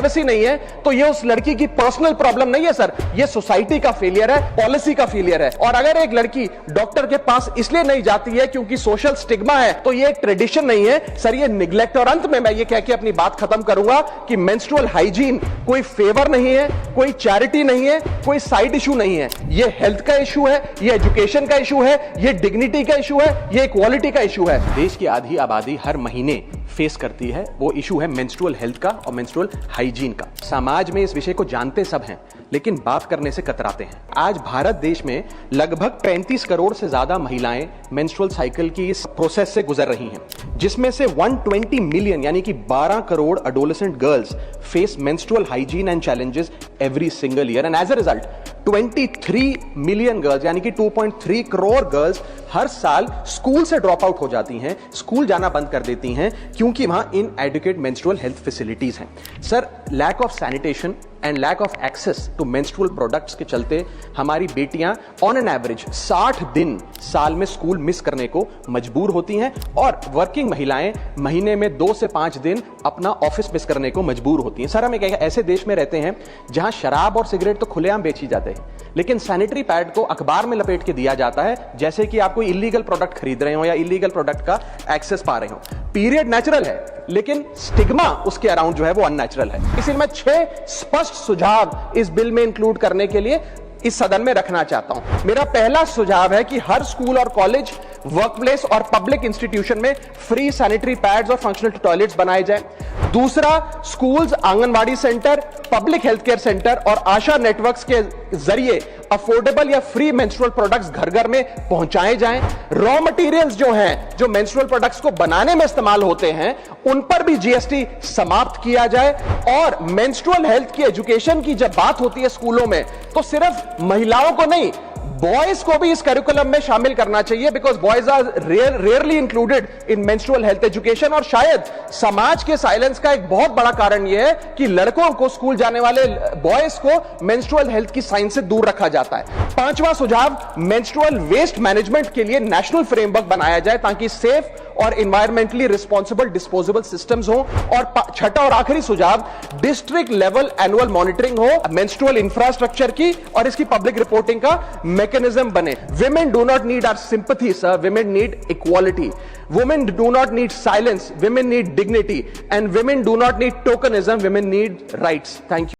Privacy नहीं है तो ये उस लड़की की पर्सनल प्रॉब्लम नहीं है सर, ये सोसाइटी का फेलियर है, पॉलिसी का फेलियर है। और अगर एक लड़की डॉक्टर के पास इसलिए नहीं जाती है क्योंकि सोशल स्टिग्मा है, तो ये एक ट्रेडिशन नहीं है सर, ये निग्लेक्ट। और अंत में मैं ये कह के अपनी बात खत्म करूंगा कि मेंस्ट्रुअल हाइजीन कोई फेवर नहीं है, कोई चैरिटी नहीं है, कोई साइड इशू नहीं है। ये हेल्थ का इशू है, ये एजुकेशन का इशू है, ये डिग्निटी का इशू है, ये इक्वालिटी का इशू है। देश की आधी आबादी हर महीने फेस करती है, वो इशू है मेंस्ट्रुअल हेल्थ का और मेंस्ट्रुअल हाइजीन का। समाज में इस विषय को जानते सब हैं, लेकिन बात करने से कतराते हैं। आज भारत देश में लगभग 35 करोड़ से ज्यादा महिलाएं मेंस्ट्रुअल साइकिल की इस प्रोसेस से गुजर रही हैं, जिसमें से 120 मिलियन यानी कि 12 crore adolescent girls face menstrual hygiene and challenges every single year. And as a result 23 million girls यानी कि 2.3 करोड़ गर्ल्स हर साल स्कूल से ड्रॉप आउट हो जाती हैं, स्कूल जाना बंद कर देती हैं, क्योंकि वहां इनएडिक्वेट मेंस्ट्रुअल हेल्थ फैसिलिटीज हैं। Sir, lack of sanitation and lack of access to menstrual products के चलते हमारी बेटियां ऑन एन एवरेज 60 दिन साल में स्कूल मिस करने को मजबूर होती हैं, और वर्किंग महिलाएं महीने में 2 से 5 दिन अपना ऑफिस मिस करने को मजबूर होती हैं। सर, हम एक ऐसे देश में रहते हैं जहां शराब और सिगरेट तो खुलेआम बेची जाते हैं, लेकिन सैनिटरी पैड को अखबार में लपेट के दिया जाता है जैसे कि आप कोई इलीगल प्रोडक्ट खरीद रहे हो या इलीगल प्रोडक्ट का एक्सेस पा रहे हो। पीरियड नेचुरल है, लेकिन स्टिग्मा उसके अराउंड जो है वो अननेचुरल है। इसलिए मैं 6 स्पष्ट सुझाव इस बिल में इंक्लूड करने के लिए इस सदन में रखना चाहता हूं। मेरा पहला सुझाव है कि हर स्कूल और कॉलेज, वर्कप्लेस और पब्लिक इंस्टीट्यूशन में फ्री सैनिटरी पैड्स और फंक्शनल टॉयलेट्स बनाए जाएं। दूसरा, schools, anganwadi centre, public health care centre और आशा नेटवर्क्स के जरिए अफोर्डेबल या फ्री मेंस्ट्रुअल प्रोडक्ट्स घर घर में पहुंचाए जाएं। रॉ मटेरियल्स जो हैं, जो मेंस्ट्रुअल प्रोडक्ट्स को बनाने में इस्तेमाल होते हैं, उन पर भी जीएसटी समाप्त किया जाए। और मेंस्ट्रुअल हेल्थ की एजुकेशन की जब बात होती है स्कूलों में, तो सिर्फ महिलाओं को नहीं, बॉयज को भी इस करिकुलम में शामिल करना चाहिए, because boys are rarely included in menstrual health education. और शायद समाज के साइलेंस का एक बहुत बड़ा कारण यह है कि लड़कों को, स्कूल जाने वाले बॉयज को मेंस्ट्रुअल हेल्थ की साइंस से दूर रखा जाता है। पांचवा सुझाव, मेंस्ट्रुअल वेस्ट मैनेजमेंट के लिए नेशनल फ्रेमवर्क बनाया जाए ताकि सेफ और एनवायरमेंटली रिस्पॉन्सिबल डिस्पोजेबल सिस्टम्स हो। और छठा और आखिरी सुझाव, डिस्ट्रिक्ट लेवल एनुअल मॉनिटरिंग हो मेंस्ट्रुअल इंफ्रास्ट्रक्चर की और इसकी पब्लिक रिपोर्टिंग का mechanism बने। Women do not need our sympathy, sir. Women need equality. Women do not need silence. Women need dignity. And women do not need tokenism. Women need rights. Thank you.